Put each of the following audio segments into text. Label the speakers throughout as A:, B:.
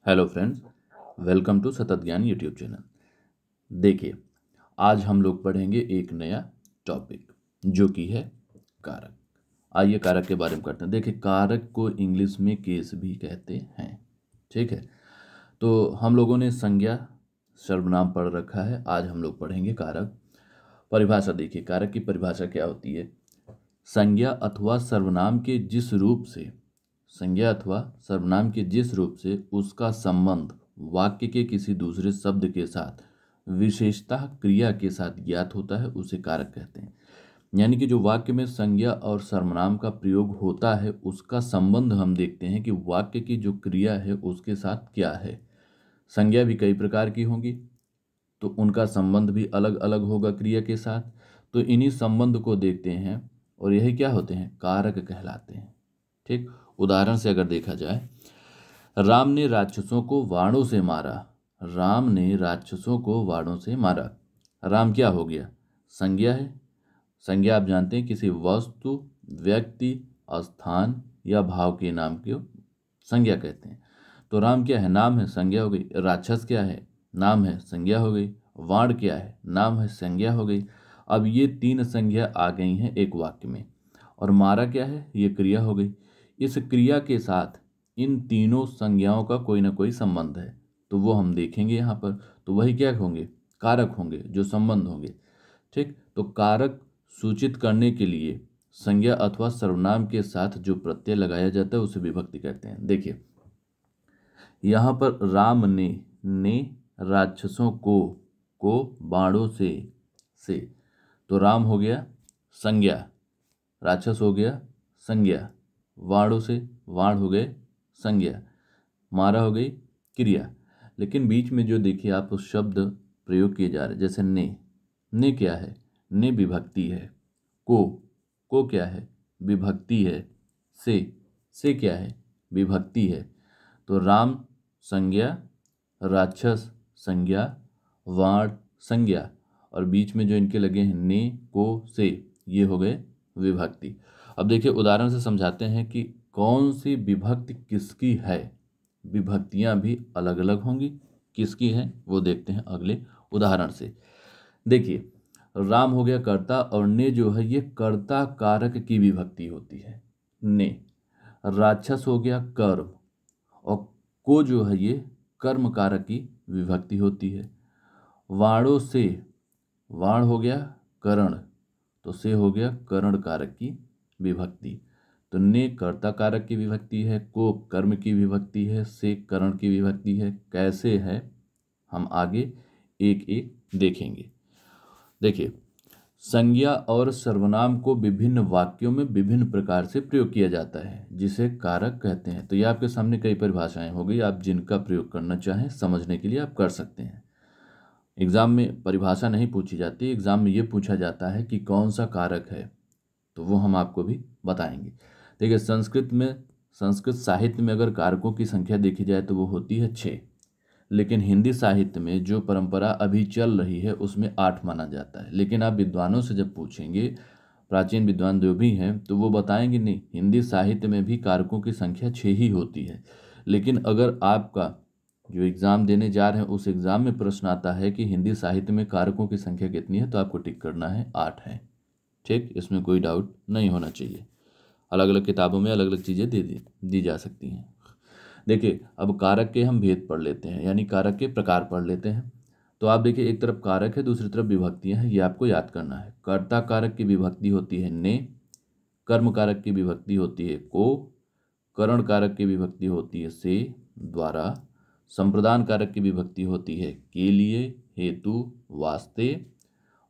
A: Hello friends, welcome to सतत ज्ञान YouTube channel. देखिए, आज हम लोग पढ़ेंगे एक नया टॉपिक जो कि है कारक। आइए कारक के बारे में करते हैं। देखिए, कारक को इंग्लिश में केस भी कहते हैं। ठीक है, तो हम लोगों ने संज्ञा सर्वनाम पढ़ रखा है। आज हम लोग पढ़ेंगे कारक। परिभाषा देखिए, कारक की परिभाषा क्या होती है। संज्ञा अथवा सर्वनाम के जिस रूप से संज्ञा अथवा सर्वनाम के जिस रूप से उसका संबंध वाक्य के किसी दूसरे शब्द के साथ विशेषतः क्रिया के साथ ज्ञात होता है उसे कारक कहते हैं। यानी कि जो वाक्य में संज्ञा और सर्वनाम का प्रयोग होता है उसका संबंध हम देखते हैं कि वाक्य की जो क्रिया है उसके साथ क्या है। संज्ञा भी कई प्रकार की होंगी तो उनका संबंध भी अलग अलग होगा क्रिया के साथ। तो इन्हीं संबंध को देखते हैं और यही क्या होते हैं, कारक कहलाते हैं। ठीक, उदाहरण से अगर देखा जाए, राम ने राक्षसों को वाणों से मारा। राम ने राक्षसों को वाणों से मारा। राम क्या हो गया, संज्ञा है। संज्ञा आप जानते हैं किसी वस्तु, व्यक्ति, स्थान या भाव के नाम को संज्ञा कहते हैं। तो राम क्या है, नाम है, संज्ञा हो गई। राक्षस क्या है, नाम है, संज्ञा हो गई। वाण क्या है, नाम है, संज्ञा हो गई। अब ये तीन संज्ञा आ गई हैं एक वाक्य में। और मारा क्या है, ये क्रिया हो गई। इस क्रिया के साथ इन तीनों संज्ञाओं का कोई ना कोई संबंध है तो वो हम देखेंगे यहाँ पर। तो वही क्या होंगे, कारक होंगे, जो संबंध होंगे। ठीक, तो कारक सूचित करने के लिए संज्ञा अथवा सर्वनाम के साथ जो प्रत्यय लगाया जाता है उसे विभक्ति कहते हैं। देखिए, यहाँ पर राम ने राक्षसों को बाणों से तो राम हो गया संज्ञा, राक्षस हो गया संज्ञा, वाणों से वाण हो गए संज्ञा, मारा हो गई क्रिया। लेकिन बीच में जो देखिए आप उस शब्द प्रयोग किए जा रहे हैं, जैसे ने क्या है, ने विभक्ति है। को क्या है, विभक्ति है। से क्या है, विभक्ति है। तो राम संज्ञा, राक्षस संज्ञा, वाण संज्ञा, और बीच में जो इनके लगे हैं ने, को, से, ये हो गए विभक्ति। अब देखिए उदाहरण से समझाते हैं कि कौन सी विभक्ति किसकी है। विभक्तियां भी अलग अलग होंगी, किसकी है वो देखते हैं अगले उदाहरण से। देखिए, राम हो गया कर्ता और ने जो है ये कर्ता कारक की विभक्ति होती है, ने। राक्षस हो गया कर्म और को जो है ये कर्म कारक की विभक्ति होती है। वाणों से, वाण हो गया करण तो से हो गया करण कारक की विभक्ति। तो ने कर्ता कारक की विभक्ति है, को कर्म की विभक्ति है, से करण की विभक्ति है। कैसे है हम आगे एक एक देखेंगे। देखिए, संज्ञा और सर्वनाम को विभिन्न वाक्यों में विभिन्न प्रकार से प्रयोग किया जाता है जिसे कारक कहते हैं। तो ये आपके सामने कई परिभाषाएं हो गई, आप जिनका प्रयोग करना चाहें समझने के लिए आप कर सकते हैं। एग्जाम में परिभाषा नहीं पूछी जाती, एग्जाम में ये पूछा जाता है कि कौन सा कारक है, तो वो हम आपको भी बताएंगे। देखिए, संस्कृत साहित्य में अगर कारकों की संख्या देखी जाए तो वो होती है 6। लेकिन हिंदी साहित्य में जो परंपरा अभी चल रही है उसमें 8 माना जाता है। लेकिन आप विद्वानों से जब पूछेंगे, प्राचीन विद्वान जो भी हैं, तो वो बताएंगे नहीं, हिंदी साहित्य में भी कारकों की संख्या 6 ही होती है। लेकिन अगर आपका जो एग्ज़ाम देने जा रहे हैं उस एग्ज़ाम में प्रश्न आता है कि हिंदी साहित्य में कारकों की संख्या कितनी है, तो आपको टिक करना है 8 है। ठीक, इसमें कोई डाउट नहीं होना चाहिए। अलग अलग किताबों में अलग अलग चीज़ें दी जा सकती हैं। देखिए, अब कारक के हम भेद पढ़ लेते हैं, यानी कारक के प्रकार पढ़ लेते हैं। तो आप देखिए, एक तरफ कारक है, दूसरी तरफ विभक्तियां हैं, ये आपको याद करना है। कर्ता कारक की विभक्ति होती है ने, कर्म कारक की विभक्ति होती है को, करण कारक की विभक्ति होती है से, द्वारा, संप्रदान कारक की विभक्ति होती है के लिए, हेतु, वास्ते,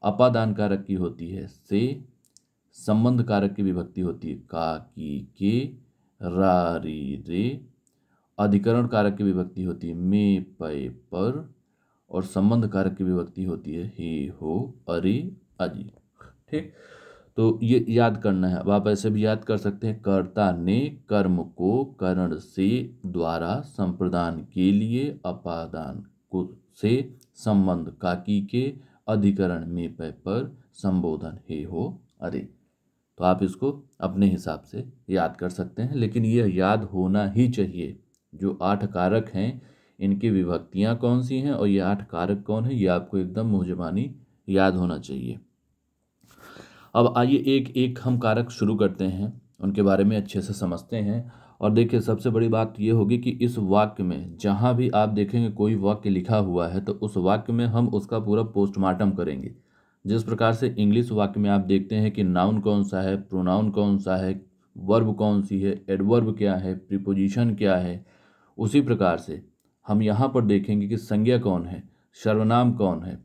A: अपादान कारक की होती है से, संबंध कारक की विभक्ति होती है का, की, के, रा, री, रे, अधिकरण कारक की विभक्ति होती है में, पय, पर, और संबंध कारक की विभक्ति होती है हे, हो, अरे, अजी। ठीक, तो ये याद करना है। अब आप ऐसे भी याद कर सकते हैं, कर्ता ने कर्म को करण से, द्वारा, संप्रदान के लिए, अपादान को से, संबंध काकी के, अधिकरण में, पय, पर, संबोधन हे, हो, अरे। तो आप इसको अपने हिसाब से याद कर सकते हैं, लेकिन यह याद होना ही चाहिए। जो 8 कारक हैं इनकी विभक्तियां कौन सी हैं और ये 8 कारक कौन है, ये आपको एकदम मुँह ज़बानी याद होना चाहिए। अब आइए एक एक हम कारक शुरू करते हैं, उनके बारे में अच्छे से समझते हैं। और देखिए सबसे बड़ी बात ये होगी कि इस वाक्य में जहाँ भी आप देखेंगे कोई वाक्य लिखा हुआ है तो उस वाक्य में हम उसका पूरा पोस्टमार्टम करेंगे। जिस प्रकार से इंग्लिश वाक्य में आप देखते हैं कि नाउन कौन सा है, प्रोनाउन कौन सा है, वर्ब कौन सी है, एडवर्ब क्या है, प्रीपोजिशन क्या है, उसी प्रकार से हम यहाँ पर देखेंगे कि संज्ञा कौन है, सर्वनाम कौन है,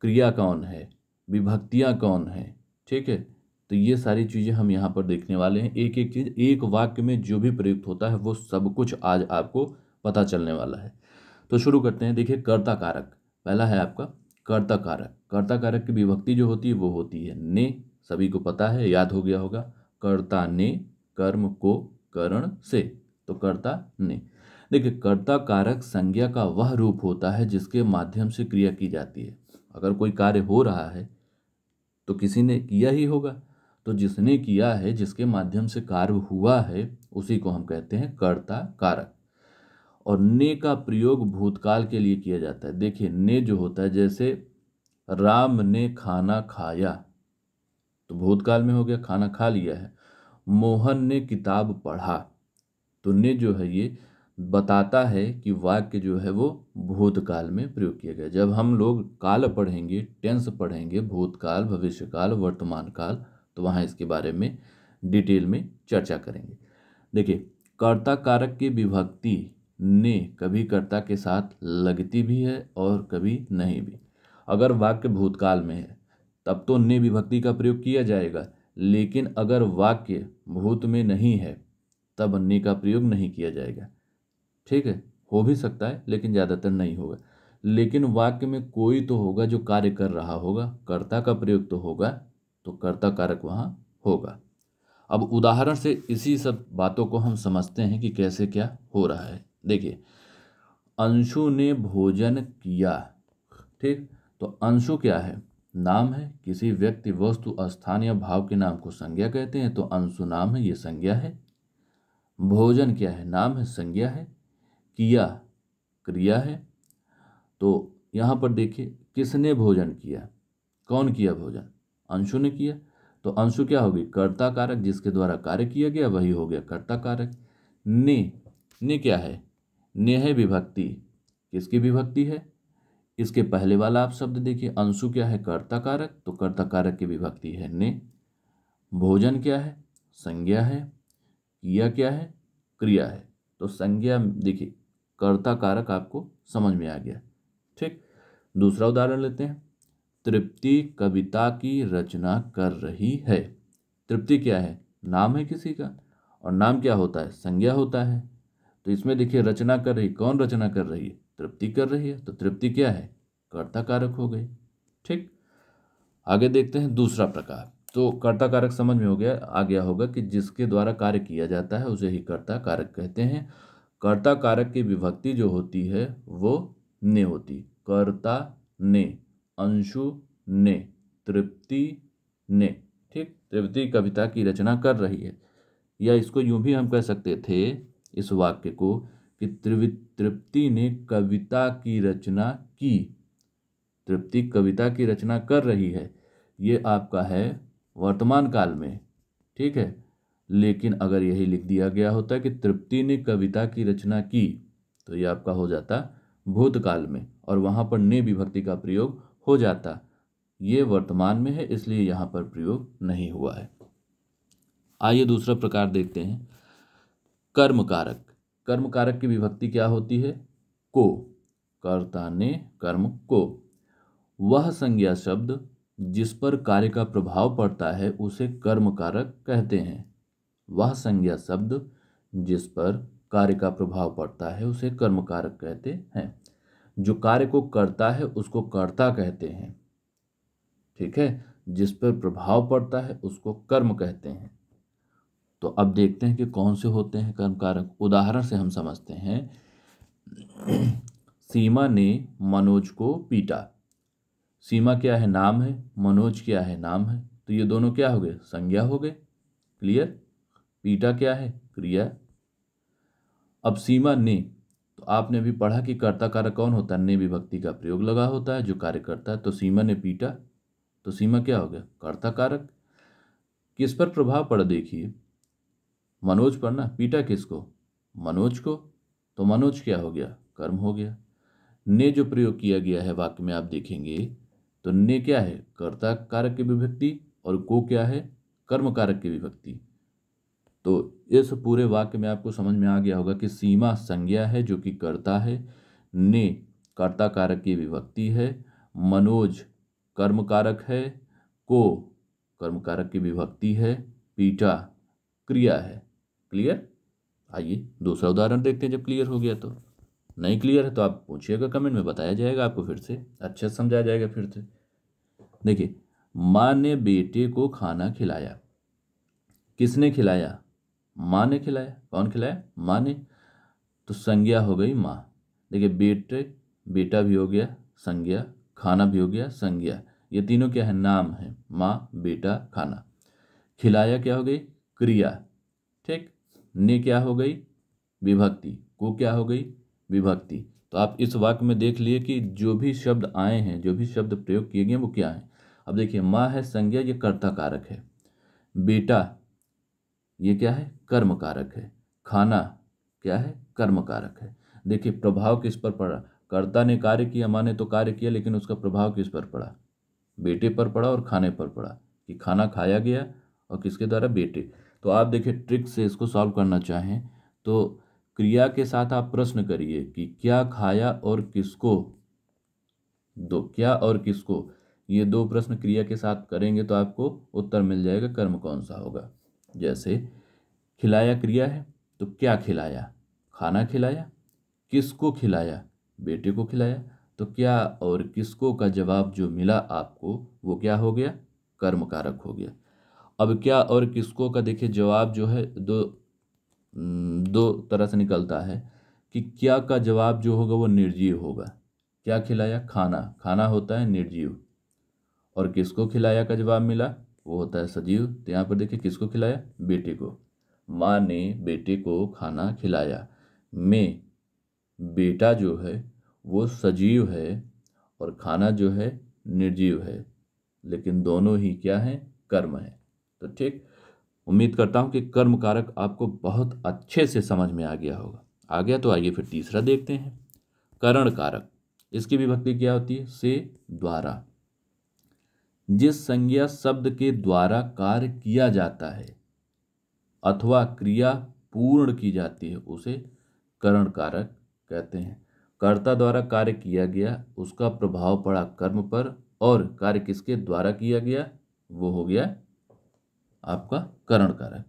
A: क्रिया कौन है, विभक्तियाँ कौन है। ठीक है, तो ये सारी चीज़ें हम यहाँ पर देखने वाले हैं। एक एक चीज़ एक वाक्य में जो भी प्रयुक्त होता है वो सब कुछ आज आपको पता चलने वाला है। तो शुरू करते हैं। देखिए कर्ता कारक पहला है आपका कर्ता कारक। कर्ता कारक की विभक्ति जो होती है वो होती है ने। सभी को पता है, याद हो गया होगा। कर्ता ने कर्म को करण से, तो कर्ता ने। देखिए कर्ता कारक संज्ञा का वह रूप होता है जिसके माध्यम से क्रिया की जाती है। अगर कोई कार्य हो रहा है तो किसी ने किया ही होगा, तो जिसने किया है, जिसके माध्यम से कार्य हुआ है, उसी को हम कहते हैं कर्ता कारक। और ने का प्रयोग भूतकाल के लिए किया जाता है। देखिए ने जो होता है, जैसे राम ने खाना खाया तो भूतकाल में हो गया, खाना खा लिया है। मोहन ने किताब पढ़ा, तो ने जो है ये बताता है कि वाक्य जो है वो भूतकाल में प्रयोग किया गया। जब हम लोग काल पढ़ेंगे, टेंस पढ़ेंगे, भूतकाल, भविष्यकाल, वर्तमान काल, तो वहाँ इसके बारे में डिटेल में चर्चा करेंगे। देखिए कर्ता कारक की विभक्ति ने कभी कर्ता के साथ लगती भी है और कभी नहीं भी। अगर वाक्य भूतकाल में है तब तो ने विभक्ति का प्रयोग किया जाएगा, लेकिन अगर वाक्य भूत में नहीं है तब ने का प्रयोग नहीं किया जाएगा। ठीक है, हो भी सकता है लेकिन ज़्यादातर नहीं होगा। लेकिन वाक्य में कोई तो होगा जो कार्य कर रहा होगा, कर्ता का प्रयोग तो होगा, तो कर्ता कारक वहाँ होगा। अब उदाहरण से इसी सब बातों को हम समझते हैं कि कैसे क्या हो रहा है। देखिए अंशु ने भोजन किया। ठीक, तो अंशु क्या है, नाम है। किसी व्यक्ति, वस्तु, स्थान या भाव के नाम को संज्ञा कहते हैं, तो अंशु नाम है, ये संज्ञा है। भोजन क्या है, नाम है, संज्ञा है। किया क्रिया है। तो यहाँ पर देखिए किसने भोजन किया, कौन किया भोजन, अंशु ने किया। तो अंशु क्या होगी, कर्ता कारक, जिसके द्वारा कार्य किया गया वही हो गया कर्ता कारक। ने क्या है, ने है विभक्ति। किसकी विभक्ति है, इसके पहले वाला आप शब्द देखिए, अंशु क्या है, कर्ता कारक, तो कर्ता कारक की विभक्ति है ने। भोजन क्या है, संज्ञा है। किया क्या है, क्रिया है। तो संज्ञा देखिए कर्ता कारक आपको समझ में आ गया। ठीक, दूसरा उदाहरण लेते हैं। तृप्ति कविता की रचना कर रही है। तृप्ति क्या है, नाम है किसी का, और नाम क्या होता है, संज्ञा होता है। तो इसमें देखिए रचना कर रही, कौन रचना कर रही है, तृप्ति कर रही है, तो तृप्ति क्या है, कर्ता कारक हो गई। ठीक, आगे देखते हैं दूसरा प्रकार। तो कर्ता कारक समझ में हो गया, आ गया होगा कि जिसके द्वारा कार्य किया जाता है उसे ही कर्ता कारक कहते हैं। कर्ता कारक की विभक्ति जो होती है वो ने होती। कर्ता ने, अंशु ने, तृप्ति ने। ठीक, तृप्ति कविता की रचना कर रही है, या इसको यूं भी हम कह सकते थे इस वाक्य को कि तृप्ति ने कविता की रचना की। तृप्ति कविता की रचना कर रही है, ये आपका है वर्तमान काल में। ठीक है, लेकिन अगर यही लिख दिया गया होता कि तृप्ति ने कविता की रचना की, तो ये आपका हो जाता भूतकाल में, और वहाँ पर ने विभक्ति का प्रयोग हो जाता। ये वर्तमान में है, इसलिए यहाँ पर प्रयोग नहीं हुआ है। आइए दूसरा प्रकार देखते हैं, कर्म कारक। कर्म कारक की विभक्ति क्या होती है, को। कर्ता ने कर्म को। वह संज्ञा शब्द जिस पर कार्य का प्रभाव पड़ता है उसे कर्म कारक कहते हैं। वह संज्ञा शब्द जिस पर कार्य का प्रभाव पड़ता है उसे कर्म कारक कहते हैं। जो कार्य को करता है उसको कर्ता कहते हैं। ठीक है, जिस पर प्रभाव पड़ता है उसको कर्म कहते हैं। तो अब देखते हैं कि कौन से होते हैं कर्म कारक। उदाहरण से हम समझते हैं। सीमा ने मनोज को पीटा। सीमा क्या है, नाम है। मनोज क्या है, नाम है। तो ये दोनों क्या हो गए, संज्ञा हो गए। क्लियर। पीटा क्या है, क्रिया। अब सीमा ने, तो आपने भी पढ़ा कि कर्ता कारक कौन होता है, ने विभक्ति का प्रयोग लगा होता है जो कार्य करता है। तो सीमा ने पीटा, तो सीमा क्या हो गया, कर्ता कारक। किस पर प्रभाव पड़ा, देखिए मनोज पर ना, पीटा किसको, मनोज को, तो मनोज क्या हो गया, कर्म हो गया। ने जो प्रयोग किया गया है वाक्य में आप देखेंगे तो ने क्या है, कर्ता कारक की विभक्ति, और को क्या है, कर्म कारक की विभक्ति। तो इस पूरे वाक्य में आपको समझ में आ गया होगा कि सीमा संज्ञा है जो कि कर्ता है, ने कर्ता कारक की विभक्ति है, मनोज कर्म कारक है, को कर्म कारक की विभक्ति है, पीटा क्रिया है। क्लियर। आइए दूसरा उदाहरण देखते हैं जब क्लियर हो गया। तो नहीं क्लियर है तो आप पूछिएगा कमेंट में, बताया जाएगा आपको, फिर से अच्छे से समझाया जाएगा फिर से। देखिए, माँ ने बेटे को खाना खिलाया। किसने खिलाया, माँ ने खिलाया। कौन खिलाया, माँ ने। तो संज्ञा हो गई माँ। देखिए बेटे, बेटा भी हो गया संज्ञा, खाना भी हो गया संज्ञा, ये तीनों क्या है, नाम है, माँ बेटा खाना। खिलाया क्या हो गई, क्रिया। ठीक। ने क्या हो गई, विभक्ति। को क्या हो गई, विभक्ति। तो आप इस वाक्य में देख लिए कि जो भी शब्द आए हैं, जो भी शब्द प्रयोग किए गए वो क्या है। अब देखिए, माँ है संज्ञा, ये कर्ता कारक है। बेटा ये क्या है, कर्म कारक है। खाना क्या है, कर्म कारक है। देखिए प्रभाव किस पर पड़ा, कर्ता ने कार्य किया, माँ ने तो कार्य किया, लेकिन उसका प्रभाव किस पर पड़ा, बेटे पर पड़ा और खाने पर पड़ा, कि खाना खाया गया और किसके द्वारा, बेटे। तो आप देखिए ट्रिक से इसको सॉल्व करना चाहें तो क्रिया के साथ आप प्रश्न करिए कि क्या खाया और किसको, दो क्या और किसको, ये दो प्रश्न क्रिया के साथ करेंगे तो आपको उत्तर मिल जाएगा कर्म कौन सा होगा। जैसे खिलाया क्रिया है तो क्या खिलाया, खाना खिलाया। किसको खिलाया, बेटे को खिलाया। तो क्या और किसको का जवाब जो मिला आपको वो क्या हो गया, कर्म कारक हो गया। अब क्या और किसको का देखिए जवाब जो है दो तरह से निकलता है कि क्या का जवाब जो होगा वो निर्जीव होगा। क्या खिलाया, खाना, खाना होता है निर्जीव। और किसको खिलाया का जवाब मिला वो होता है सजीव। तो यहाँ पर देखिए किसको खिलाया, बेटे को। माँ ने बेटे को खाना खिलाया। में बेटा जो है वो सजीव है और खाना जो है निर्जीव है, लेकिन दोनों ही क्या है, कर्म है। तो ठीक, उम्मीद करता हूँ कि कर्म कारक आपको बहुत अच्छे से समझ में आ गया होगा। आ गया तो आइए फिर तीसरा देखते हैं, करण कारक। इसकी विभक्ति क्या होती है, से, द्वारा। जिस संज्ञा शब्द के द्वारा कार्य किया जाता है अथवा क्रिया पूर्ण की जाती है उसे करण कारक कहते हैं। कर्ता द्वारा कार्य किया गया, उसका प्रभाव पड़ा कर्म पर, और कार्य किसके द्वारा किया गया, वो हो गया आपका करण कारक।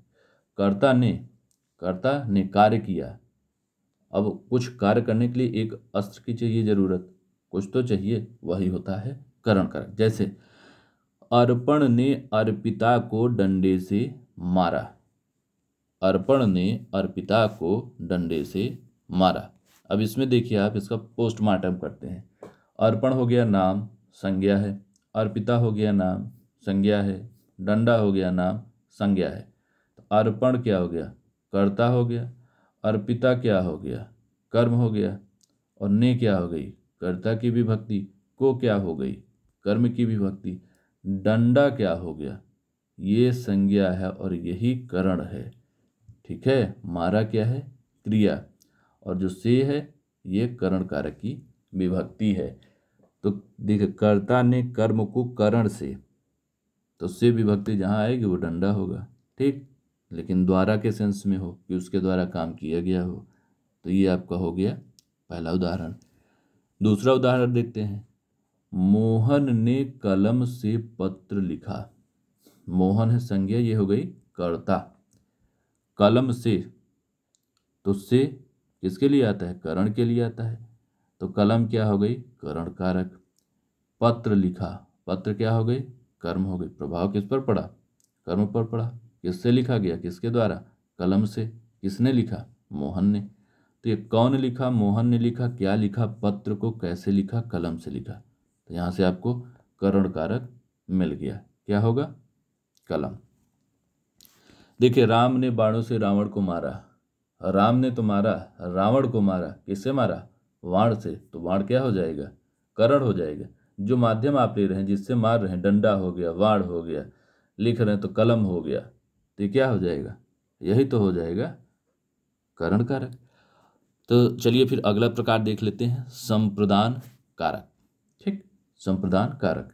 A: कर्ता ने कार्य किया। अब कुछ कार्य करने के लिए एक अस्त्र की चाहिए जरूरत, कुछ तो चाहिए, वही होता है करण कारक। जैसे अर्पण ने अर्पिता को डंडे से मारा। अर्पण ने अर्पिता को डंडे से मारा। अब इसमें देखिए आप इसका पोस्टमार्टम करते हैं। अर्पण हो गया नाम, संज्ञा है। अर्पिता हो गया नाम, संज्ञा है। डंडा हो गया नाम, संज्ञा है। तो अर्पण क्या हो गया, कर्ता हो गया। अर्पिता क्या हो गया, कर्म हो गया। और ने क्या हो गई, कर्ता की विभक्ति। को क्या हो गई, कर्म की विभक्ति। डंडा क्या हो गया, ये संज्ञा है और यही करण है। ठीक है, मारा क्या है, क्रिया, और जो से है ये करण कारक की विभक्ति है। तो देखिए कर्ता ने कर्म को करण से, तो से विभक्ति जहाँ आएगी वो डंडा होगा। ठीक, लेकिन द्वारा के सेंस में हो कि उसके द्वारा काम किया गया हो। तो ये आपका हो गया पहला उदाहरण। दूसरा उदाहरण देखते हैं, मोहन ने कलम से पत्र लिखा। मोहन है संज्ञा, ये हो गई कर्ता। कलम से, तो से किसके लिए आता है, करण के लिए आता है। तो कलम क्या हो गई, करण कारक। पत्र लिखा, पत्र क्या हो गई, कर्म हो गई। प्रभाव किस पर पड़ा, कर्म पर पड़ा। किससे लिखा गया, किसके द्वारा, कलम से। किसने लिखा, मोहन ने। तो ये कौन लिखा, मोहन ने लिखा। क्या लिखा, पत्र को। कैसे लिखा, कलम से लिखा। तो यहाँ से आपको करण कारक मिल गया, क्या होगा, कलम। देखिए राम ने बाणों से रावण को मारा। राम ने तो मारा, रावण को मारा, किससे मारा? वाण से। तो वाण क्या हो जाएगा? करण हो जाएगा। जो माध्यम आप ले रहे हैं, जिससे मार रहे हैं, डंडा हो गया, वाण हो गया, लिख रहे हैं तो कलम हो गया, तो ये क्या हो जाएगा? यही तो हो जाएगा करण कारक। तो चलिए फिर अगला प्रकार देख लेते हैं, संप्रदान कारक। ठीक, संप्रदान कारक,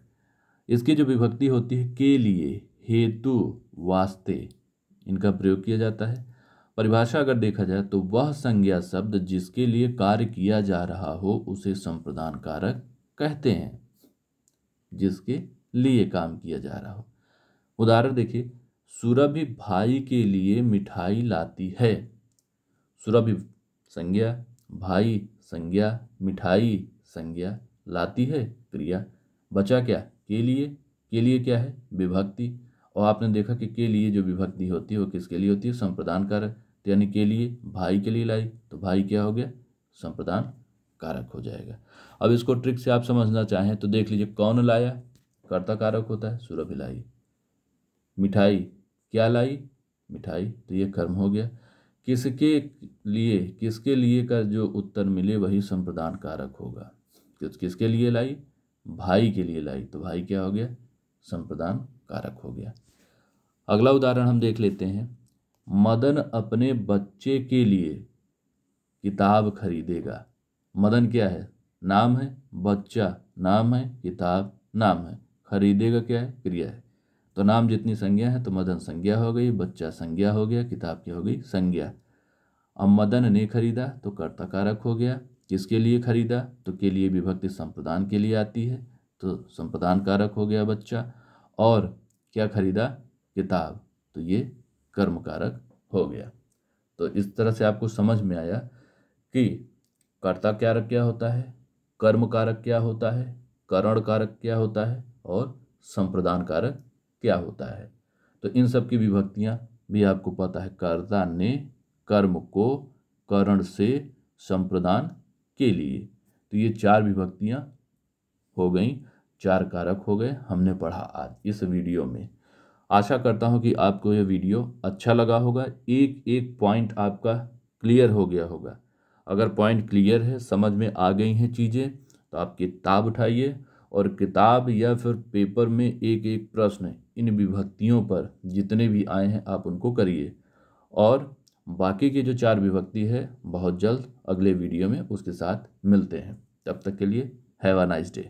A: इसकी जो विभक्ति होती है के लिए, हेतु, वास्ते, इनका प्रयोग किया जाता है। परिभाषा अगर देखा जाए तो वह संज्ञा शब्द जिसके लिए कार्य किया जा रहा हो उसे संप्रदान कारक कहते हैं। जिसके लिए काम किया जा रहा हो। उदाहरण देखिए, सुरभि भाई के लिए मिठाई लाती है। सुरभि संज्ञा, भाई संज्ञा, मिठाई संज्ञा, लाती है क्रिया। बचा क्या? के लिए। के लिए क्या है? विभक्ति। और आपने देखा कि के लिए जो विभक्ति होती है वो किसके लिए होती है? संप्रदान कारक। तो यानी के लिए भाई के लिए लाई, तो भाई क्या हो गया? संप्रदान कारक हो जाएगा। अब इसको ट्रिक से आप समझना चाहें तो देख लीजिए, कौन लाया? कर्ता कारक होता है, सुरभि लाई। मिठाई, क्या लाई? मिठाई, तो ये कर्म हो गया। किसके लिए, किसके लिए का जो उत्तर मिले वही संप्रदान कारक होगा। किसके लिए लाई? भाई के लिए लाई, तो भाई क्या हो गया? संप्रदान कारक हो गया। अगला उदाहरण हम देख लेते हैं, मदन अपने बच्चे के लिए किताब खरीदेगा। मदन क्या है? नाम है, बच्चा नाम है, किताब नाम है, खरीदेगा क्या है? क्रिया है। तो नाम जितनी संज्ञा है तो मदन संज्ञा हो गई, बच्चा संज्ञा हो गया, किताब क्या हो गई? संज्ञा। अब मदन ने खरीदा तो कर्ता कारक हो गया। किसके लिए खरीदा? तो के लिए विभक्ति संप्रदान के लिए आती है, तो संप्रदान कारक हो गया बच्चा। और क्या खरीदा? किताब, तो ये कर्म कारक हो गया। तो इस तरह से आपको समझ में आया कि कर्ता कारक क्या होता है, कर्म कारक क्या होता है, करण कारक क्या होता है और संप्रदान कारक क्या होता है। तो इन सब की विभक्तियां भी आपको पता है। कर्ता ने कर्म को करण से संप्रदान के लिए, तो ये 4 विभक्तियां हो गई, 4 कारक हो गए, हमने पढ़ा आज इस वीडियो में। आशा करता हूं कि आपको ये वीडियो अच्छा लगा होगा, एक एक पॉइंट आपका क्लियर हो गया होगा। अगर पॉइंट क्लियर है, समझ में आ गई हैं चीज़ें, तो आप किताब उठाइए और किताब या फिर पेपर में एक एक प्रश्न इन विभक्तियों पर जितने भी आए हैं आप उनको करिए। और बाकी की जो 4 विभक्ति है बहुत जल्द अगले वीडियो में उसके साथ मिलते हैं। तब तक के लिए हैव अ नाइस डे।